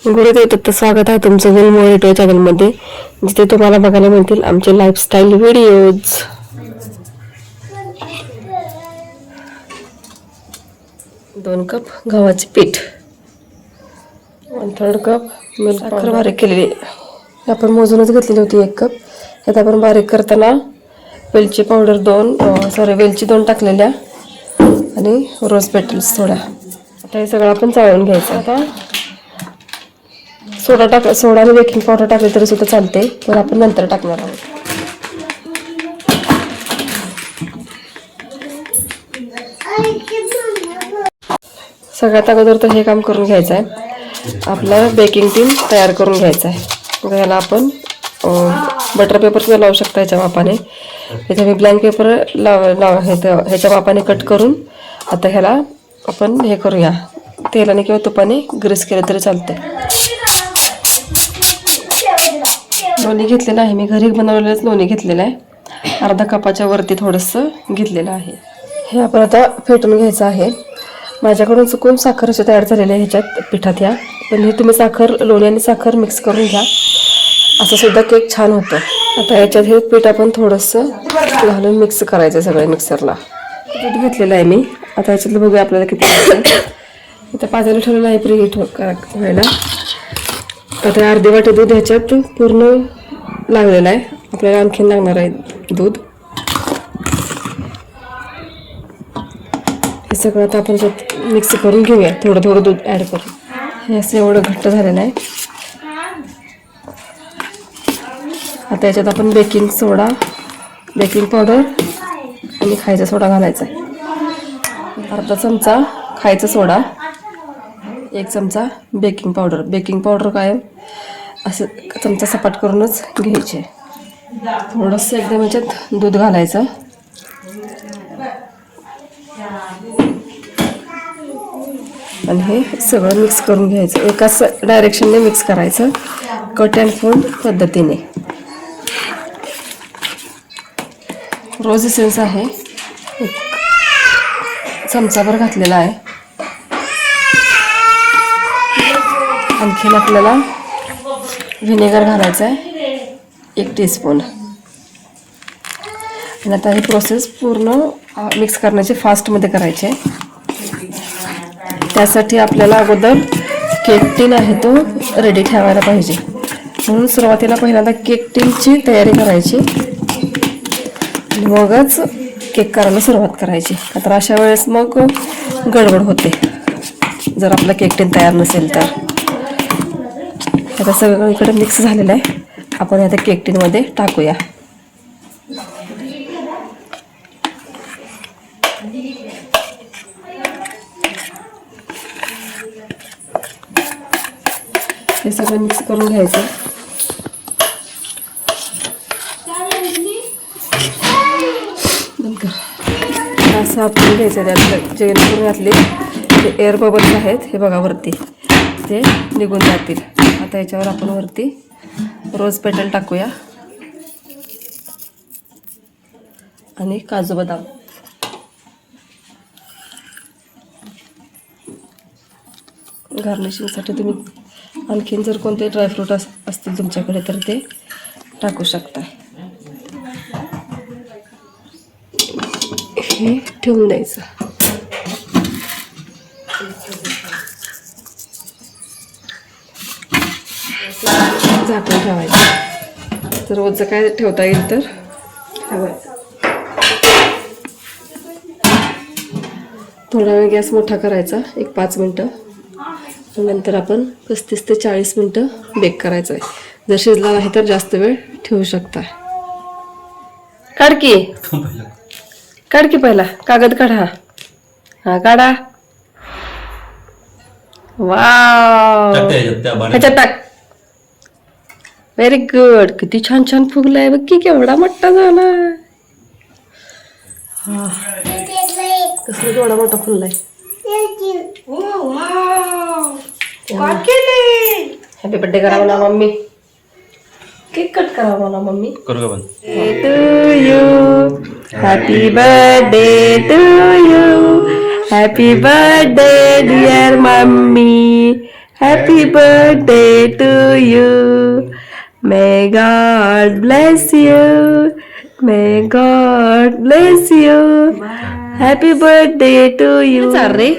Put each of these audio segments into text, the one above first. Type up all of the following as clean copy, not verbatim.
गुरुदेव दत्त, स्वागत आहे तुमचं गुलमोहर युट्यूब चॅनलमध्ये, जिथे तुम्हाला बघायला मिळतील आमचे लाईफस्टाईल व्हिडिओज. 2 कप गव्हाचे पीठ, 1/3 कप मिल्क पावडर बारीक केलेली आपण मोजूनच घेतलेली होती 1 कप. यात आपण बारीक करताना वेलची पावडर 2 वेलची 2 टाकलेल्या आणि रोज पेटल्स थोड्या. आता हे सगळं आपण चाळून घ्यायचं. आता सोडा आणि बेकिंग पावडर टाकले तरी सुद्धा चालते, पण आपण नंतर टाकणार आहोत. सगळ्यात अगोदर तर हे काम करून घ्यायचं आहे. आपला बेकिंग टीन तयार करून घ्यायचा आहे. ह्याला आपण बटर पेपर सुद्धा लावू शकता ह्याच्या मापाने. इथे मी ब्लँक पेपर ह्याच्या मापाने कट करून आता ह्याला आपण हे करूया, तेलाने किंवा तुपाने ग्रीस केलं तरी चालते. लोणी घेतलेलं आहे, मी घरी बनवलेलंच लोणी घेतलेलं आहे. अर्धा कपाच्या वरती थोडंसं घेतलेलं आहे. हे आपण आता फेटून घ्यायचं आहे. माझ्याकडून चुकून साखर अशी तयार झालेली आहे ह्याच्यात पिठात या, पण हे तुम्ही लोणी आणि साखर मिक्स करून घ्या, असं सुद्धा केक छान होतं. आता याच्यात हे पीठ आपण थोडंसं घालून मिक्स करायचं सगळं मिक्सरला. दूध घेतलेलं आहे मी. आता याच्यातलं बघूया आपल्याला किती. इथं पाजायला ठेवलेलं आहे प्री व्हायला. आता अर्धी वाटी दूध ह्याच्यात पूर्ण लागलेलं आहे. आपल्याला आणखीन लागणार आहे दूध. हे सगळं आता आपण मिक्स करून घेऊया, थोडं थोडं दूध ॲड करून. हे असं एवढं घट्ट झालेलं आहे. आता याच्यात आपण बेकिंग सोडा, बेकिंग पावडर आणि खायचा सोडा घालायचा आहे. अर्धा चमचा खायचा सोडा, 1 चमचा बेकिंग पावडर. बेकिंग पावडर काय असं चमचा सपाट करूनच घ्यायचे. थोडंसं एकदम याच्यात दूध घालायचं आणि हे सगळं मिक्स करून घ्यायचं. एकाच डायरेक्शनने मिक्स करायचं, कट अँड फोल्ड पद्धतीने. रोज एसेन्स आहे, 1 चमचाभर घातलेला आहे. आणखीन आपल्याला व्हिनेगर घालायचं आहे 1 टीस्पून. आणि आता ही प्रोसेस पूर्ण मिक्स करण्याची फास्टमध्ये करायची आहे. त्यासाठी आपल्याला अगोदर केक टीन आहे तो रेडी ठेवायला पाहिजे. म्हणून सुरुवातीला पहिल्यांदा केक टीनची तयारी करायची आणि मगच केक करायला सुरुवात करायची. तर अशा वेळेस मग गडबड होते जर आपला केक टीन तयार नसेल तर. आता सगळं इकडे मिक्स झालेलं आहे. आपण आता केक टीनमध्ये टाकूया. हे सगळं मिक्स करून घ्यायचं. असं आपण घ्यायचं त्यात जेणेकरून घातले जे एअर बबल्स आहेत हे बघा वरती ते निघून जातील. आता याच्यावर आपण वरती रोज पेटल टाकूया आणि काजू बदाम. गार्निशिंगसाठी तुम्ही आणखीन जर कोणते ड्रायफ्रूट असतील तुमच्याकडे तर ते टाकू शकता. हे ठेवून द्यायचं. झाकून ठेवायचं. जर रोजचं काय ठेवता येईल तर ठेवायचं. थोडा वेळ गॅस मोठा करायचा, 5 मिनटं. नंतर आपण 35 ते 40 मिनटं बेक करायचं आहे. जर शिजला नाही तर जास्त वेळ ठेवू शकता. काढ की पहिला कागद काढा. हा काढा. वाव, ह्याच्यात टाक. Very good. किती छान छान फुगलाय बघ की, केवढा मोठा झाला. हा कसं केवढा मोठा फुललाय. हॅपी बर्थडे करा म्हणा मम्मी. केक कट करा म्हणा मम्मी. करू का? To you, happy birthday to you, happy birthday dear mummy, happy birthday to you. May God bless you. May God bless you. Happy birthday to you. चाल रे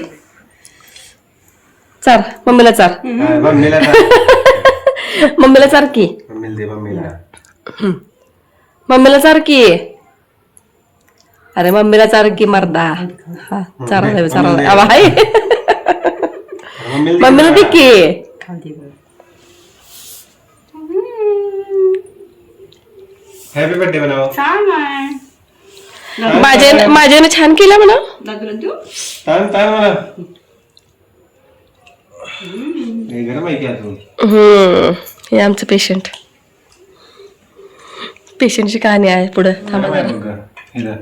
चाल. मम्मीला चाल. मम्मीला चाल की. मम्मीला चाल की. अरे मम्मीला चाल की मर्दा. हा चारा चारा हाय. मम्मीला दे की. हॅपी बर्थडे बनाव. माझ्याने छान केला म्हणा. तान तान मला. हे गरम आहे की अजून. हे आमचं पेशंटची कहाणी आहे पुढे. थांबा जरा.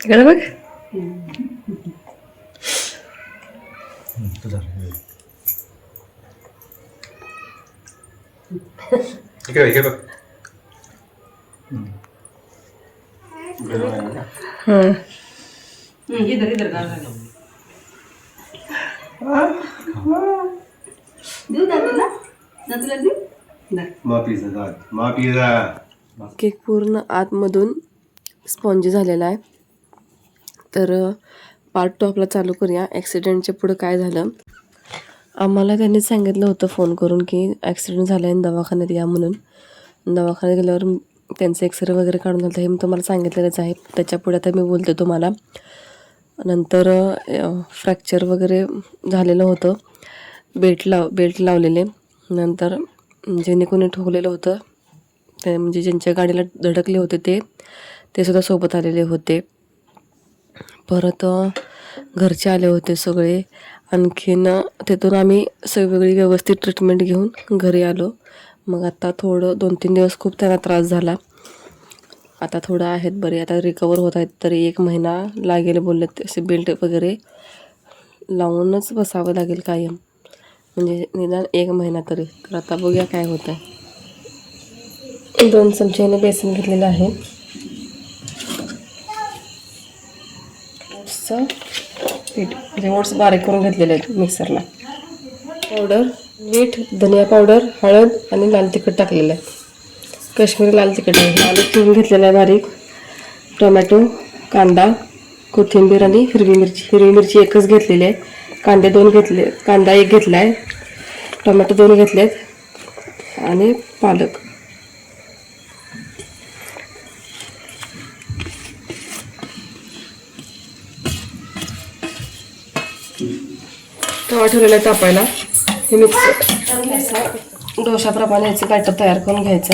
इकडे बघ. इकडे बघ. केक पूर्ण आतमधून स्पॉन्जी झालेला आहे. तर पार्ट 2 आपला चालू करूया. ॲक्सिडेंटच्या पुढं काय झालं. आम्हाला त्यांनी सांगितलं होतं फोन करून की ॲक्सिडेंट झाला आहे दवाखान्यात या म्हणून. दवाखान्यात गेल्यावर त्यांचे एक्सरे वगैरे काढून झालं हे मी तुम्हाला सांगितलेलंच आहे. त्याच्या पुढे आता मी बोलते तुम्हाला. नंतर फ्रॅक्चर वगैरे झालेलं होतं. बेल्ट लावलेले. नंतर ज्यांनी कोणी ठोकलेलं होतं ते म्हणजे ज्यांच्या गाडीला धडकले होते ते सुद्धा सोबत आलेले होते. परत घरचे आले होते सगळे. आणखीन तिथून आम्ही सगळी व्यवस्थित ट्रीटमेंट घेऊन घरी आलो. मग आता थोडं 2-3 दिवस खूप त्यांना त्रास झाला. आता थोडं आहेत बरे. आता रिकवर होत आहेत. तरी 1 महिना लागेल बोलले. असे बेल्ट वगैरे लावूनच बसावं लागेल कायम. म्हणजे निदान 1 महिना तरी. तर आता बघूया काय होतं आहे. 2 चमच्याने बेसन घेतलेलं आहे. ओट्सचं पीठ म्हणजे ओट्स बारीक करून घेतलेले आहेत मिक्सरला. पावडर, मीठ, धनिया पावडर, हळद आणि लाल तिखट टाकलेलं आहे. काश्मीरी लाल तिखट आहे. आलू चिरून घेतलेलं आहे बारीक. टोमॅटो, कांदा, कोथिंबीर आणि हिरवी मिरची एकच घेतलेली आहे. कांदा 1 घेतला आहे. टोमॅटो 2 घेतलेत आणि पालक. तवा ठेवलेला आहे तापायला. हे मिक्स डोशाप्रमाणे याचं बॅटर तयार करून घ्यायचं.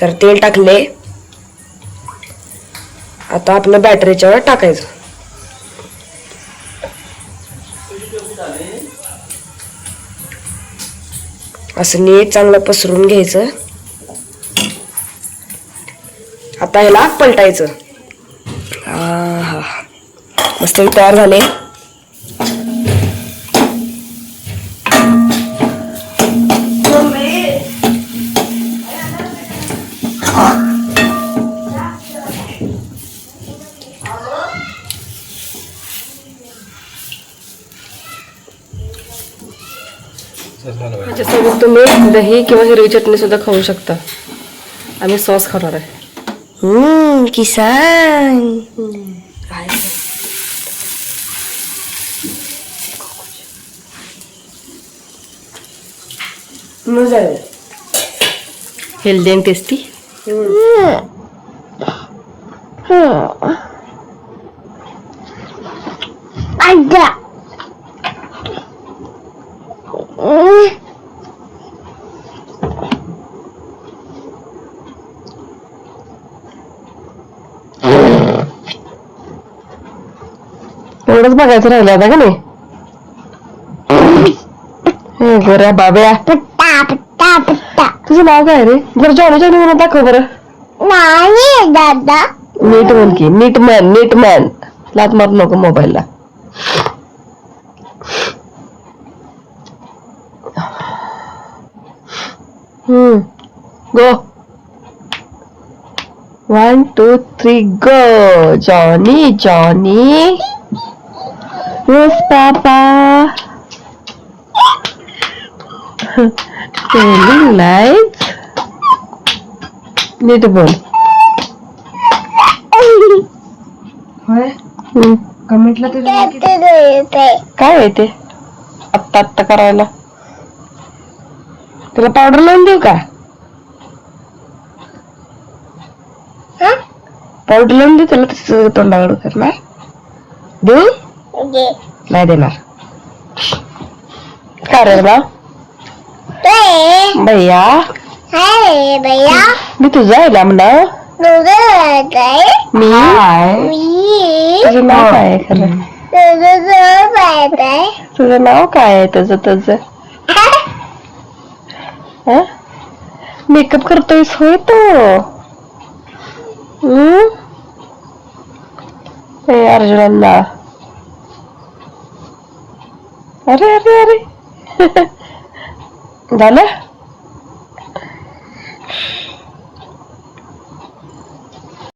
तर तेल टाकले. आता आपलं बॅटर याच्यावर टाकायचं. असं नीट चांगलं पसरून घ्यायचं. आता ह्याला पलटायचं. मस्त तयार झाले. त्याच्यासोबत तुम्ही दही किंवा हिरवी चटणी सुद्धा खाऊ शकता. आम्ही सॉस खाणार आहे. किसान मजा आहे. Healthy and tasty. एवढंच बघायचं राहिलं आता का नाही. गोऱ्या बाब्या. तुझं नाव काय रे. बरं जॉनी म्हणून दाखव बरं. नाही दादा. नीट म्हण की. नीट मॅन. लात मारू नको मोबाईलला. Go. 1 2 3 go. Johnny Johnny. Yes, Papa. Telling lies. नीट बोल. होय. कमेंटला ते काय आहे ते आत्ता आत्ता करायला. तुला पावडर लावून देऊ का? पावडर लावून देऊ तुला. तसं तोंडावर करणार देऊ नाही देणार. काय रे बा भैया. मी तुझा आहे लांबना. मी तुझं नाव काय आहे खरं? तुझं नाव काय आहे तुझं तुझं? मेकअप करतोयस होय तो? अर्जुनला. अरे अरे अरे झालं.